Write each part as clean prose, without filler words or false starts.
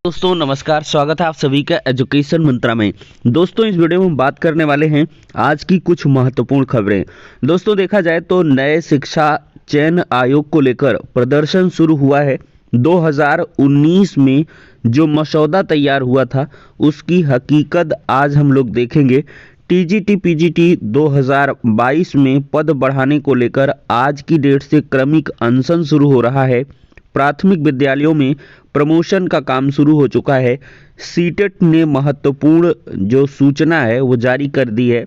दोस्तों नमस्कार, स्वागत है आप सभी का एजुकेशन मंत्रा में। दोस्तों इस वीडियो में हम बात करने वाले हैं आज की कुछ महत्वपूर्ण खबरें। दोस्तों देखा जाए तो नए शिक्षा चयन आयोग को लेकर प्रदर्शन शुरू हुआ है। 2019 में जो मसौदा तैयार हुआ था उसकी हकीकत आज हम लोग देखेंगे। टीजीटी पीजीटी 2022 में पद बढ़ाने को लेकर आज की डेट से क्रमिक अनशन शुरू हो रहा है। प्राथमिक विद्यालयों में प्रमोशन का काम शुरू हो चुका है। सीटेट ने महत्वपूर्ण जो सूचना है वो जारी कर दी है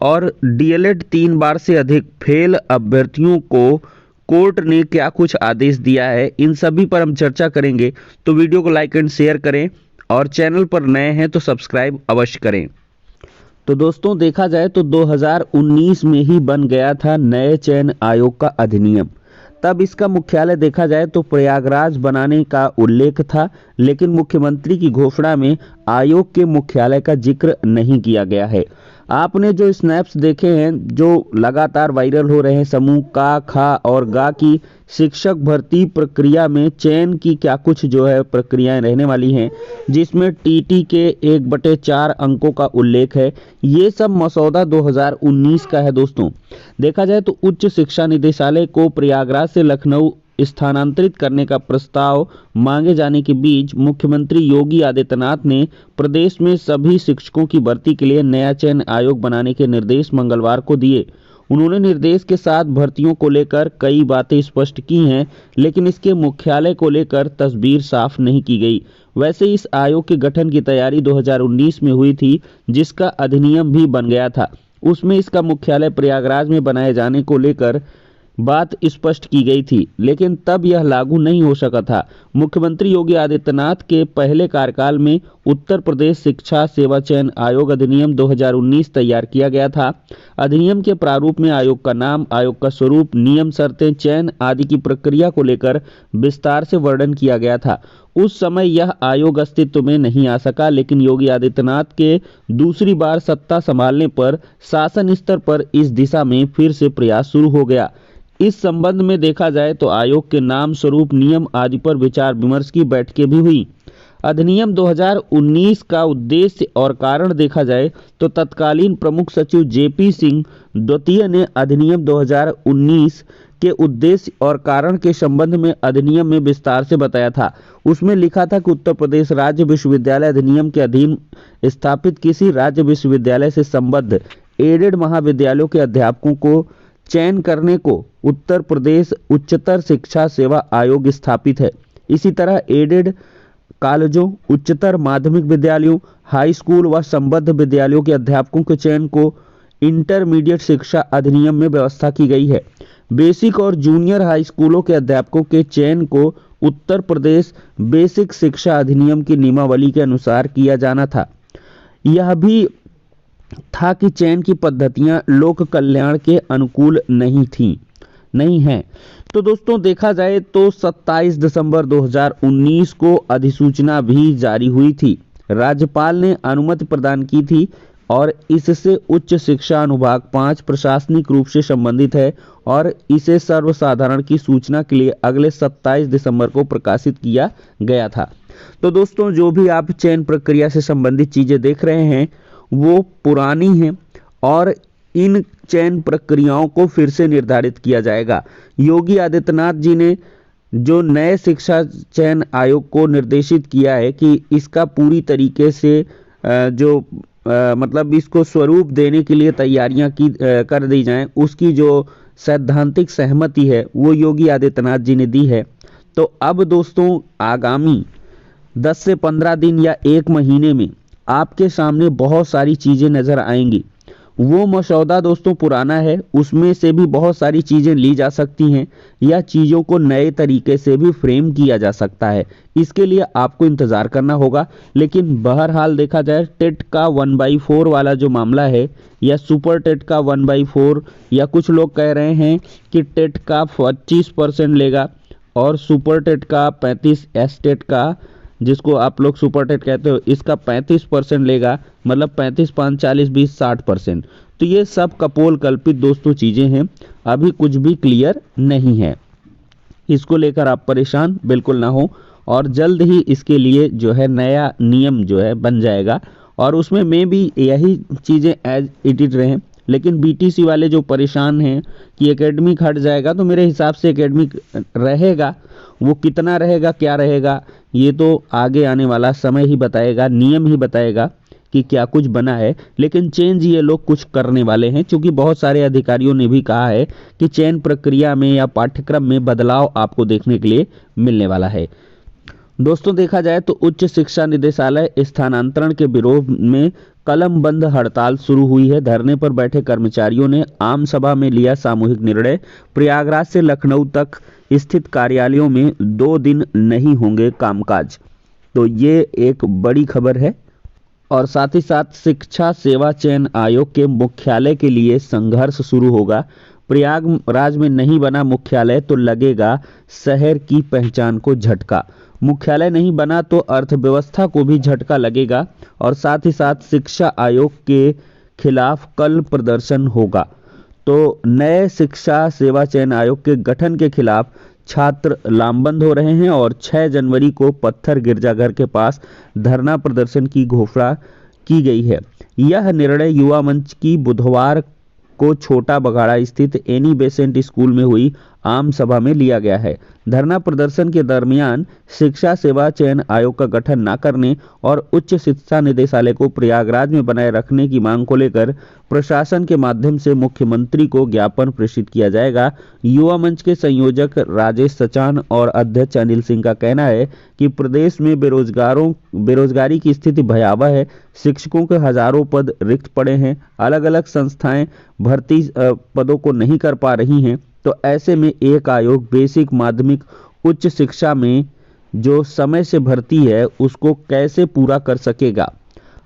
और डीएलएड 3 बार से अधिक फेल अभ्यर्थियों को कोर्ट ने क्या कुछ आदेश दिया है, इन सभी पर हम चर्चा करेंगे। तो वीडियो को लाइक एंड शेयर करें और चैनल पर नए हैं तो सब्सक्राइब अवश्य करें। तो दोस्तों देखा जाए तो 2019 में ही बन गया था नए चयन आयोग का अधिनियम। तब इसका मुख्यालय देखा जाए तो प्रयागराज बनाने का उल्लेख था, लेकिन मुख्यमंत्री की घोषणा में आयोग के मुख्यालय का जिक्र नहीं किया गया है। आपने जो स्नैप्स देखे हैं जो लगातार वायरल हो रहे हैं, समूह का, खा और गा की शिक्षक भर्ती प्रक्रिया में चयन की क्या कुछ जो है प्रक्रियाएं रहने वाली हैं, जिसमें टीटी के 1/4 अंकों का उल्लेख है। ये सब मसौदा 2019 का है। दोस्तों देखा जाए तो उच्च शिक्षा निदेशालय को प्रयागराज से लखनऊ स्थानांतरित करने का प्रस्ताव मांगे जाने के बीच मुख्यमंत्री योगी आदित्यनाथ ने प्रदेश में सभी शिक्षकों की भर्ती के लिए नया चयन आयोग बनाने के निर्देश मंगलवार को दिए। उन्होंने निर्देश के साथ भर्तियों को लेकर कई बातें स्पष्ट की हैं, लेकिन इसके मुख्यालय को लेकर तस्वीर साफ नहीं की गई। वैसे इस आयोग के गठन की तैयारी 2019 में हुई थी, जिसका अधिनियम भी बन गया था। उसमें इसका मुख्यालय प्रयागराज में बनाए जाने को लेकर बात स्पष्ट की गई थी, लेकिन तब यह लागू नहीं हो सका था। मुख्यमंत्री योगी आदित्यनाथ के पहले कार्यकाल में उत्तर प्रदेश शिक्षा सेवा चयन आयोग अधिनियम 2019 तैयार किया गया था। अधिनियम के प्रारूप में आयोग का नाम, आयोग का स्वरूप, नियम, शर्तें, चयन आदि की प्रक्रिया को लेकर विस्तार से वर्णन किया गया था। उस समय यह आयोग अस्तित्व में नहीं आ सका, लेकिन योगी आदित्यनाथ के दूसरी बार सत्ता संभालने पर शासन स्तर पर इस दिशा में फिर से प्रयास शुरू हो गया। इस संबंध में देखा जाए तो आयोग के नाम, स्वरूप, नियम आदि पर विचार विमर्श की बैठकें भी हुई। अधिनियम 2019 का उद्देश्य और कारण देखा जाए तो तत्कालीन प्रमुख सचिव जेपी सिंह द्वितीय ने अधिनियम 2019 के उद्देश्य और कारण के संबंध में अधिनियम में विस्तार से बताया था। उसमें लिखा था कि उत्तर प्रदेश राज्य विश्वविद्यालय अधिनियम के अधीन स्थापित किसी राज्य विश्वविद्यालय से संबद्ध एडेड महाविद्यालयों के अध्यापकों को चयन करने को उत्तर प्रदेश उच्चतर शिक्षा सेवा आयोग स्थापित है। इसी तरह एडेड कॉलेजों, उच्चतर माध्यमिक विद्यालयों, हाई स्कूल व संबद्ध विद्यालयों के अध्यापकों के चयन को इंटरमीडिएट शिक्षा अधिनियम में व्यवस्था की गई है। बेसिक और जूनियर हाई स्कूलों के अध्यापकों के चयन को उत्तर प्रदेश बेसिक शिक्षा अधिनियम की नियमावली के अनुसार किया जाना था। यह भी था कि चयन की पद्धतियां लोक कल्याण के अनुकूल नहीं हैं। तो दोस्तों देखा जाए तो 27 दिसंबर 2019 को अधिसूचना भी जारी हुई थी। राज्यपाल ने अनुमति प्रदान की थी और इससे उच्च शिक्षा अनुभाग 5 प्रशासनिक रूप से संबंधित है और इसे सर्वसाधारण की सूचना के लिए अगले 27 दिसंबर को प्रकाशित किया गया था। तो दोस्तों जो भी आप चयन प्रक्रिया से संबंधित चीजें देख रहे हैं वो पुरानी हैं और इन चयन प्रक्रियाओं को फिर से निर्धारित किया जाएगा। योगी आदित्यनाथ जी ने जो नए शिक्षा चयन आयोग को निर्देशित किया है कि इसका पूरी तरीके से मतलब इसको स्वरूप देने के लिए तैयारियां कर दी जाएं, उसकी जो सैद्धांतिक सहमति है वो योगी आदित्यनाथ जी ने दी है। तो अब दोस्तों आगामी 10 से 15 दिन या 1 महीने में आपके सामने बहुत सारी चीजें नजर आएंगी। वो मसौदा दोस्तों पुराना है, उसमें से भी बहुत सारी चीजें ली जा सकती हैं या चीजों को नए तरीके से भी फ्रेम किया जा सकता है। इसके लिए आपको इंतजार करना होगा। लेकिन बहरहाल देखा जाए टेट का 1/4 वाला जो मामला है या सुपर टेट का 1/4 या कुछ लोग कह रहे हैं कि टेट का 25% लेगा और सुपर टेट का 35, एस टेट का जिसको आप लोग सुपर टेट कहते हो इसका 35% लेगा, मतलब 35, 5, 40, 20, 60%। तो ये सब कपोल कल्पित दोस्तों चीजें हैं, अभी कुछ भी क्लियर नहीं है। इसको लेकर आप परेशान बिल्कुल ना हो और जल्द ही इसके लिए जो है नया नियम जो है बन जाएगा और उसमें मैं भी यही चीज़ें एज इट इज रहें। लेकिन बीटीसी वाले जो परेशान हैं कि एकेडमिक हट जाएगा, तो मेरे हिसाब से एकेडमिक रहेगा। वो कितना रहेगा, क्या रहेगा, ये तो आगे आने वाला समय ही बताएगा, नियम ही बताएगा कि क्या कुछ बना है। लेकिन चेंज ये लोग कुछ करने वाले हैं, क्योंकि बहुत सारे अधिकारियों ने भी कहा है कि चयन प्रक्रिया में या पाठ्यक्रम में बदलाव आपको देखने के लिए मिलने वाला है। दोस्तों देखा जाए तो उच्च शिक्षा निदेशालय स्थानांतरण के विरोध में कलम बंद हड़ताल शुरू हुई है। धरने पर बैठे कर्मचारियों ने आम सभा में लिया सामूहिक निर्णय। प्रयागराज से लखनऊ तक स्थित कार्यालयों में 2 दिन नहीं होंगे कामकाज। तो ये एक बड़ी खबर है। और साथ ही साथ शिक्षा सेवा चयन आयोग के मुख्यालय के लिए संघर्ष शुरू होगा। प्रयागराज में नहीं बना मुख्यालय तो लगेगा शहर की पहचान को झटका। मुख्यालय नहीं बना तो अर्थव्यवस्था को भी झटका लगेगा। और साथ ही साथ शिक्षा आयोग के खिलाफ कल प्रदर्शन होगा। तो नए शिक्षा सेवा चयन आयोग के गठन के खिलाफ छात्र लामबंद हो रहे हैं और 6 जनवरी को पत्थर गिरजाघर के पास धरना प्रदर्शन की घोषणा की गई है। यह निर्णय युवा मंच की बुधवार को छोटा बघाड़ा स्थित एनी बेसेंट स्कूल में हुई आम सभा में लिया गया है। धरना प्रदर्शन के दरमियान शिक्षा सेवा चयन आयोग का गठन न करने और उच्च शिक्षा निदेशालय को प्रयागराज में बनाए रखने की मांग को लेकर प्रशासन के माध्यम से मुख्यमंत्री को ज्ञापन प्रेषित किया जाएगा। युवा मंच के संयोजक राजेश सचान और अध्यक्ष अनिल सिंह का कहना है कि प्रदेश में बेरोजगारी की स्थिति भयावह है। शिक्षकों के हजारों पद रिक्त पड़े हैं। अलग अलग संस्थाएं भर्ती पदों को नहीं कर पा रही हैं। तो ऐसे में एक आयोग बेसिक माध्यमिक उच्च शिक्षा में जो समय से भर्ती है उसको कैसे पूरा कर सकेगा।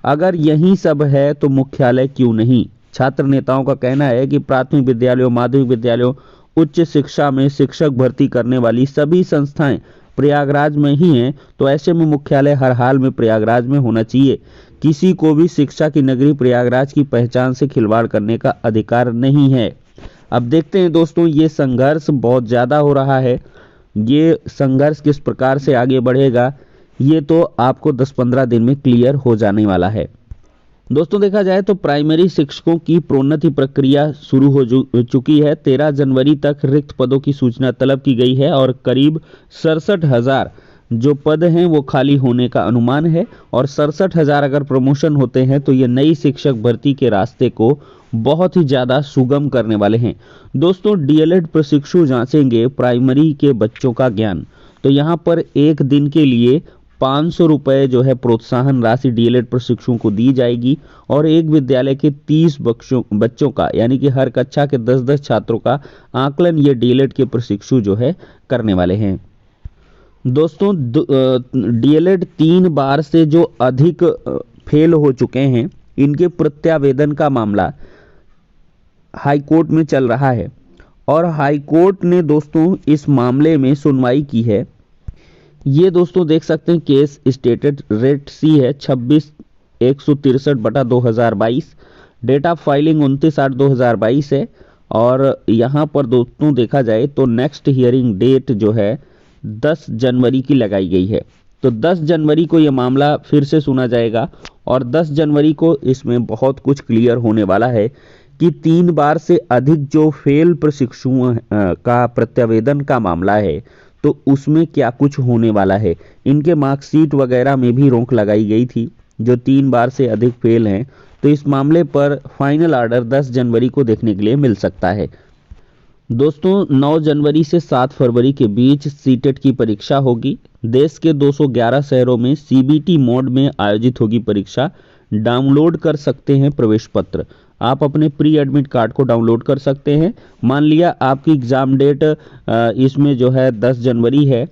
अगर यही सब है तो मुख्यालय क्यों नहीं। छात्र नेताओं का कहना है कि प्राथमिक विद्यालयों, माध्यमिक विद्यालयों, उच्च शिक्षा में शिक्षक भर्ती करने वाली सभी संस्थाएं प्रयागराज में ही हैं। तो ऐसे में मुख्यालय हर हाल में प्रयागराज में होना चाहिए। किसी को भी शिक्षा की नगरी प्रयागराज की पहचान से खिलवाड़ करने का अधिकार नहीं है। अब देखते हैं दोस्तों, ये संघर्ष बहुत ज़्यादा हो रहा है। ये संघर्ष किस प्रकार से आगे बढ़ेगा ये तो आपको 10-15 दिन में क्लियर हो जाने वाला है। दोस्तों देखा जाए तो प्राइमरी शिक्षकों की प्रोन्नति प्रक्रिया शुरू हो चुकी है। 13 जनवरी तक रिक्त पदों की सूचना तलब की गई है और करीब 67,000 जो पद हैं वो खाली होने का अनुमान है। और 67,000 अगर प्रमोशन होते हैं तो ये नई शिक्षक भर्ती के रास्ते को बहुत ही ज़्यादा सुगम करने वाले हैं। दोस्तों डीएलएड प्रशिक्षु जांचेंगे प्राइमरी के बच्चों का ज्ञान। तो यहाँ पर एक दिन के लिए 500 रुपये जो है प्रोत्साहन राशि डीएलएड प्रशिक्षुओं को दी जाएगी और एक विद्यालय के 30 बच्चों का यानी कि हर कक्षा के 10-10 छात्रों का आकलन ये डीएलएड के प्रशिक्षु जो है करने वाले हैं। दोस्तों डीएलएड 3 बार से जो अधिक फेल हो चुके हैं इनके प्रत्यावेदन का मामला हाई कोर्ट में चल रहा है और हाई कोर्ट ने दोस्तों इस मामले में सुनवाई की है। ये दोस्तों देख सकते हैं केस स्टेटेड रेट सी है 26/163/2022। डेट ऑफ फाइलिंग 29/8/2022 है। और यहाँ पर दोस्तों देखा जाए तो नेक्स्ट हियरिंग डेट जो है 10 जनवरी की लगाई गई है। तो 10 जनवरी को ये मामला फिर से सुना जाएगा और 10 जनवरी को इसमें बहुत कुछ क्लियर होने वाला है कि 3 बार से अधिक जो फेल प्रशिक्षुओं का प्रत्यावेदन का मामला है तो उसमें क्या कुछ होने वाला है। इनके मार्कशीट वगैरह में भी रोक लगाई गई थी जो 3 बार से अधिक फेल हैं। तो इस मामले पर फाइनल ऑर्डर 10 जनवरी को देखने के लिए मिल सकता है। दोस्तों 9 जनवरी से 7 फरवरी के बीच सीटेट की परीक्षा होगी। देश के 211 शहरों में सीबीटी मोड में आयोजित होगी परीक्षा। डाउनलोड कर सकते हैं प्रवेश पत्र। आप अपने प्री एडमिट कार्ड को डाउनलोड कर सकते हैं। मान लिया आपकी एग्ज़ाम डेट इसमें जो है 10 जनवरी है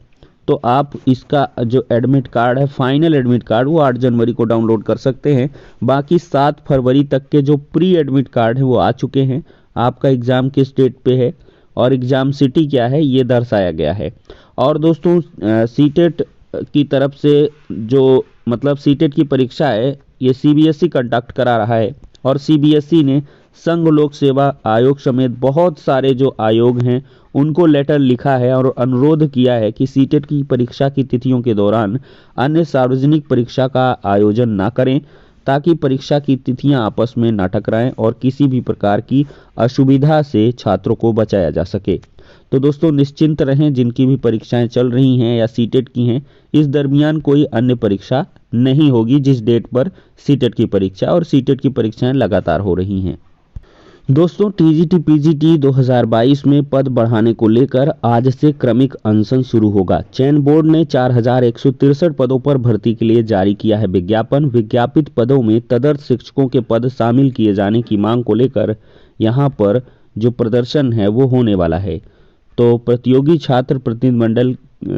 तो आप इसका जो एडमिट कार्ड है फाइनल एडमिट कार्ड वो 8 जनवरी को डाउनलोड कर सकते हैं। बाकी 7 फरवरी तक के जो प्री एडमिट कार्ड है वो आ चुके हैं। आपका एग्ज़ाम किस डेट पे है और एग्ज़ाम सिटी क्या है ये दर्शाया गया है। और दोस्तों सीटेट की तरफ से जो सीटेट की परीक्षा है ये सीबीएसई कंडक्ट करा रहा है और सीबीएसई ने संघ लोक सेवा आयोग समेत बहुत सारे जो आयोग हैं उनको लेटर लिखा है और अनुरोध किया है कि सीटेट की परीक्षा की तिथियों के दौरान अन्य सार्वजनिक परीक्षा का आयोजन ना करें, ताकि परीक्षा की तिथियां आपस में ना टकराएं और किसी भी प्रकार की असुविधा से छात्रों को बचाया जा सके। तो दोस्तों निश्चिंत रहें, जिनकी भी परीक्षाएं चल रही हैं या सीटेट की हैं, इस दरमियान कोई अन्य परीक्षा नहीं होगी जिस डेट पर सीटेट की परीक्षा और सीटेट की परीक्षाएं लगातार हो रही हैं। दोस्तों टीजीटी पीजीटी 2022 में पद बढ़ाने को लेकर आज से क्रमिक अनशन शुरू होगा। चयन बोर्ड ने 4163 पदों पर भर्ती के लिए जारी किया है विज्ञापन। विज्ञापित पदों में तदर्थ शिक्षकों के पद शामिल किए जाने की मांग को लेकर यहां पर जो प्रदर्शन है वो होने वाला है। तो प्रतियोगी छात्र प्रतिनिधिमंडल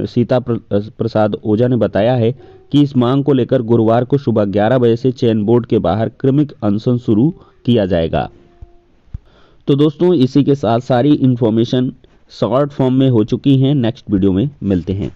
सीता प्रसाद ओझा ने बताया है कि इस मांग को लेकर गुरुवार को सुबह 11 बजे से चयन बोर्ड के बाहर क्रमिक अनशन शुरू किया जाएगा। तो दोस्तों इसी के साथ सारी इन्फॉर्मेशन शॉर्ट फॉर्म में हो चुकी हैं। नेक्स्ट वीडियो में मिलते हैं।